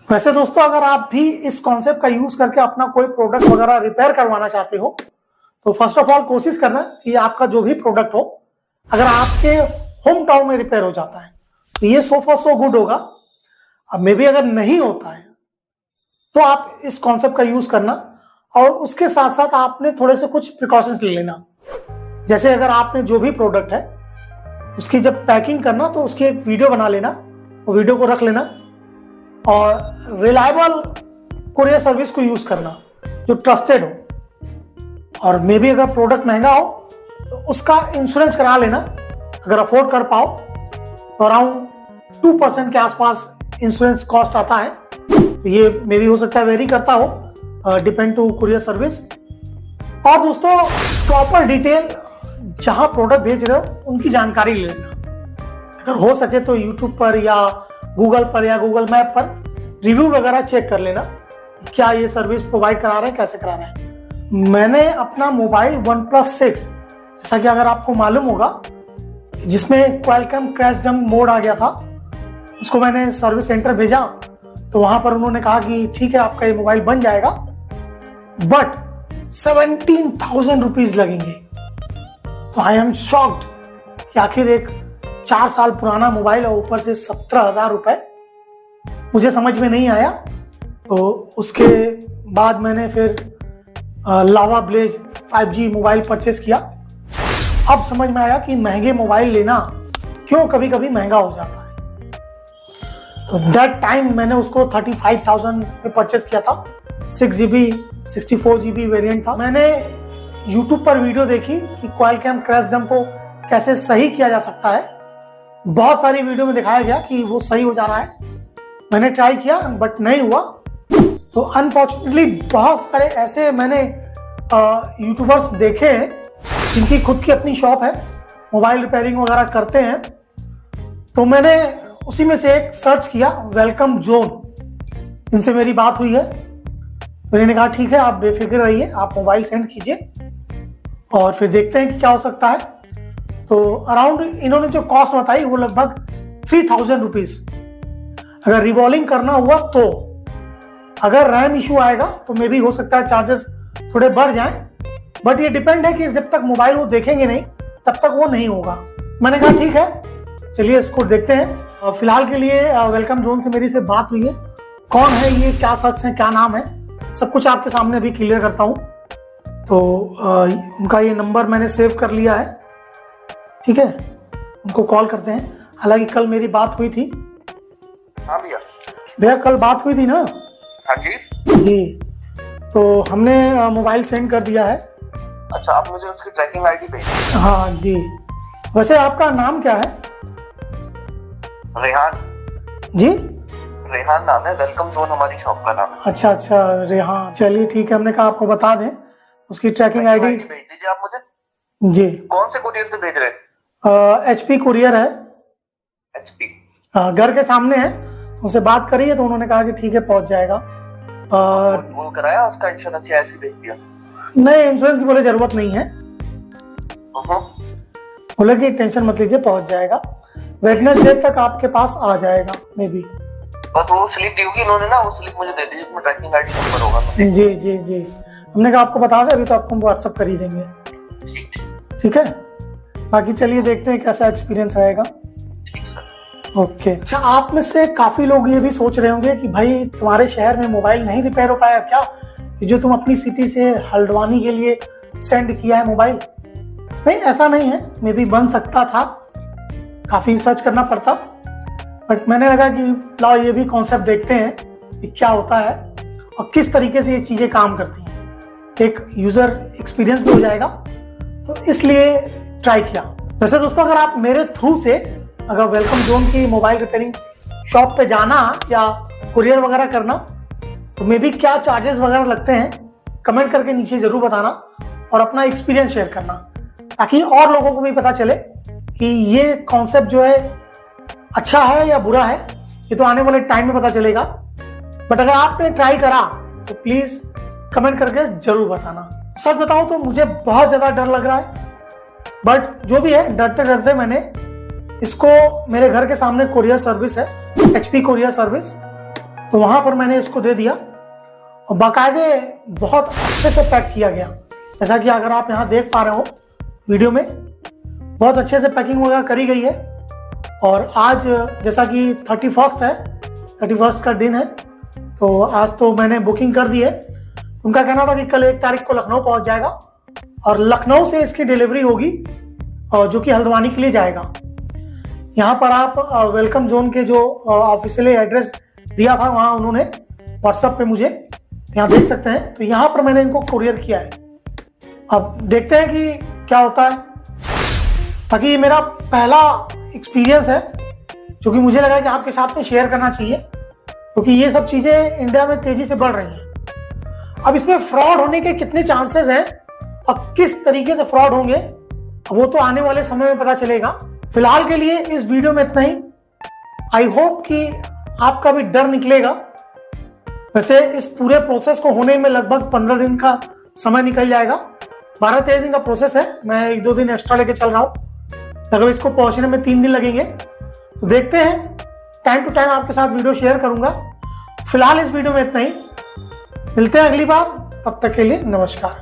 वैसे दोस्तों, अगर आप भी इस कॉन्सेप्ट का यूज करके अपना कोई प्रोडक्ट वगैरह रिपेयर करवाना चाहते हो तो फर्स्ट ऑफ ऑल कोशिश करना कि आपका जो भी प्रोडक्ट हो, अगर आपके होम टाउन में रिपेयर हो जाता है तो ये सो फॉर सो गुड होगा। अब मे बी अगर नहीं होता है तो आप इस कॉन्सेप्ट का यूज करना, और उसके साथ साथ आपने थोड़े से कुछ प्रिकॉशंस ले लेना। जैसे अगर आपने जो भी प्रोडक्ट है उसकी जब पैकिंग करना तो उसकी एक वीडियो बना लेना, वो वीडियो को रख लेना, और रिलायबल कुरियर सर्विस को यूज करना जो ट्रस्टेड हो। और मे बी अगर प्रोडक्ट महंगा हो तो उसका इंश्योरेंस करा लेना, अगर अफोर्ड कर पाओ तो अराउंड 2% के आसपास इंश्योरेंस कॉस्ट आता है। तो ये मे बी हो सकता है वेरी करता हो, डिपेंड टू कुरियर सर्विस। और दोस्तों, प्रॉपर डिटेल जहां प्रोडक्ट भेज रहे हो उनकी जानकारी ले लेना। अगर हो सके तो यूट्यूब पर या गूगल पर या गूगल मैप पर रिव्यू वगैरह चेक कर लेना, क्या ये सर्विस प्रोवाइड करा रहे हैं, कैसे करा रहे हैं। मैंने अपना मोबाइल OnePlus 6, जैसा कि अगर आपको मालूम होगा, जिसमें क्वालकॉम क्रैश डंप मोड आ गया था, उसको मैंने सर्विस सेंटर भेजा तो वहां पर उन्होंने कहा कि ठीक है आपका ये मोबाइल बन जाएगा, बट 17,000 रुपीज लगेंगे। तो आई एम शॉक्ड कि आखिर एक 4 साल पुराना मोबाइल और ऊपर से 17,000 रुपए, मुझे समझ में नहीं आया। तो उसके बाद मैंने फिर लावा ब्लेज 5G मोबाइल परचेस किया। अब समझ में आया कि महंगे मोबाइल लेना क्यों कभी कभी महंगा हो जाता है। तो दैट टाइम मैंने उसको 35,000 में परचेस किया था। 6GB 64GB वेरिएंट था। मैंने YouTube पर वीडियो देखी कि क्वालकॉम क्रैश डंप को कैसे सही किया जा सकता है। बहुत सारी वीडियो में दिखाया गया कि वो सही हो जा रहा है। मैंने ट्राई किया बट नहीं हुआ। तो अनफॉर्चुनेटली बहुत सारे ऐसे मैंने यूट्यूबर्स देखे हैं जिनकी खुद की अपनी शॉप है, मोबाइल रिपेयरिंग वगैरह करते हैं। तो मैंने उसी में से एक सर्च किया, वेलकम जोन। इनसे मेरी बात हुई है तो इन्होंने कहा ठीक है आप बेफिक्र रहिए, आप मोबाइल सेंड कीजिए और फिर देखते हैं कि क्या हो सकता है। तो अराउंड इन्होंने जो कॉस्ट बताई वो लगभग 3,000 रुपीज। अगर रिवॉल्विंग करना हुआ तो, अगर रैम इशू आएगा तो मे भी हो सकता है चार्जेस थोड़े बढ़ जाएं, बट ये डिपेंड है कि जब तक मोबाइल वो देखेंगे नहीं तब तक वो नहीं होगा। मैंने कहा ठीक है चलिए इसको देखते हैं। फिलहाल के लिए वेलकम जोन से मेरी से बात हुई है। कौन है ये, क्या शख्स है, क्या नाम है, सब कुछ आपके सामने अभी क्लियर करता हूँ। तो उनका ये नंबर मैंने सेव कर लिया है, ठीक है, उनको कॉल करते हैं। हालांकि कल मेरी बात हुई थी। हाँ भैया। भैया कल बात हुई थी ना? हाँ जी। जी, तो हमने मोबाइल सेंड कर दिया है। अच्छा, आप मुझे उसकी ट्रैकिंग आईडी भेजिए। हाँ जी। वैसे आपका नाम क्या है? रेहान जी, रेहान नाम है। वेलकम जोन हमारी शॉप का नाम है। अच्छा अच्छा, रेहान, चलिए ठीक है। हमने कहा आपको बता दें उसकी ट्रैकिंग आईडी भेज दीजिए आप मुझे। जी। कौन से कुरियर से भेज रहे हैं? HP कुरियर है। HP? हाँ, घर के सामने है। उनसे बात करिए तो उन्होंने कहा कि ठीक है पहुंच जाएगा। वो कराया उसका इंश्योरेंस या ऐसे भेज दिया? नहीं, इंश्योरेंस की बोले जरूरत नहीं है, बोले कि टेंशन मत लीजिए पहुंच जाएगा। वेडनेसडे तक आपके पास आ जाएगा मे बी। बस वो स्लिप दी होगी इन्होंने ना, वो स्लिप मुझे दे दीजिए, उसमें ट्रैकिंग आईडी नंबर होगा। जी जी जी, हमने कहा आपको बता दें, अभी तो आपको व्हाट्सएप कर ही देंगे। ठीक है, बाकी चलिए देखते हैं कैसा एक्सपीरियंस रहेगा। ओके। अच्छा, आप में से काफी लोग ये भी सोच रहे होंगे कि भाई तुम्हारे शहर में मोबाइल नहीं रिपेयर हो पाया क्या, कि जो तुम अपनी सिटी से हल्द्वानी के लिए सेंड किया है मोबाइल। नहीं, ऐसा नहीं है, मे बी बन सकता था, काफी सर्च करना पड़ता, बट मैंने लगा कि लाओ ये भी कॉन्सेप्ट देखते हैं कि क्या होता है और किस तरीके से ये चीजें काम करती हैं। एक यूजर एक्सपीरियंस भी हो जाएगा, तो इसलिए ट्राई किया। वैसे दोस्तों, अगर आप मेरे थ्रू से अगर वेलकम जोन की मोबाइल रिपेयरिंग शॉप पे जाना या कुरियर वगैरह करना, तो मे बी क्या चार्जेस वगैरह लगते हैं कमेंट करके नीचे जरूर बताना और अपना एक्सपीरियंस शेयर करना, ताकि और लोगों को भी पता चले कि ये कॉन्सेप्ट जो है अच्छा है या बुरा है। ये तो आने वाले टाइम में पता चलेगा, बट अगर आपने ट्राई करा तो प्लीज कमेंट करके जरूर बताना। सच बताऊं तो मुझे बहुत ज्यादा डर लग रहा है, बट जो भी है, डरते डरते मैंने इसको, मेरे घर के सामने कुरियर सर्विस है, HP कुरियर सर्विस, तो वहां पर मैंने इसको दे दिया और बाकायदे बहुत अच्छे से पैक किया गया। जैसा कि अगर आप यहाँ देख पा रहे हो वीडियो में, बहुत अच्छे से पैकिंग वगैरह करी गई है। और आज जैसा कि 31 है, 31 का दिन है, तो आज तो मैंने बुकिंग कर दी है। उनका कहना था कि कल 1 तारीख को लखनऊ पहुंच जाएगा और लखनऊ से इसकी डिलीवरी होगी और जो कि हल्द्वानी के लिए जाएगा। यहाँ पर आप वेलकम जोन के जो ऑफिशियली एड्रेस दिया था वहाँ उन्होंने व्हाट्सएप पे मुझे यहाँ देख सकते हैं। तो यहाँ पर मैंने इनको कुरियर किया है। अब देखते हैं कि क्या होता है। बाकी ये मेरा पहला एक्सपीरियंस है जो कि मुझे लगा कि आपके साथ में शेयर करना चाहिए, क्योंकि ये सब चीज़ें इंडिया में तेजी से बढ़ रही हैं। अब इसमें फ्रॉड होने के कितने चांसेस हैं और किस तरीके से फ्रॉड होंगे वो तो आने वाले समय में पता चलेगा। फिलहाल के लिए इस वीडियो में इतना ही। आई होप कि आपका भी डर निकलेगा। वैसे इस पूरे प्रोसेस को होने में लगभग 15 दिन का समय निकल जाएगा। 12-13 दिन का प्रोसेस है। मैं 1-2 दिन एक्स्ट्रा लेके चल रहा हूँ, लगभग इसको पहुंचने में 3 दिन लगेंगे। तो देखते हैं, टाइम टू टाइम आपके साथ वीडियो शेयर करूंगा। फिलहाल इस वीडियो में इतना ही। मिलते हैं अगली बार, तब तक के लिए नमस्कार।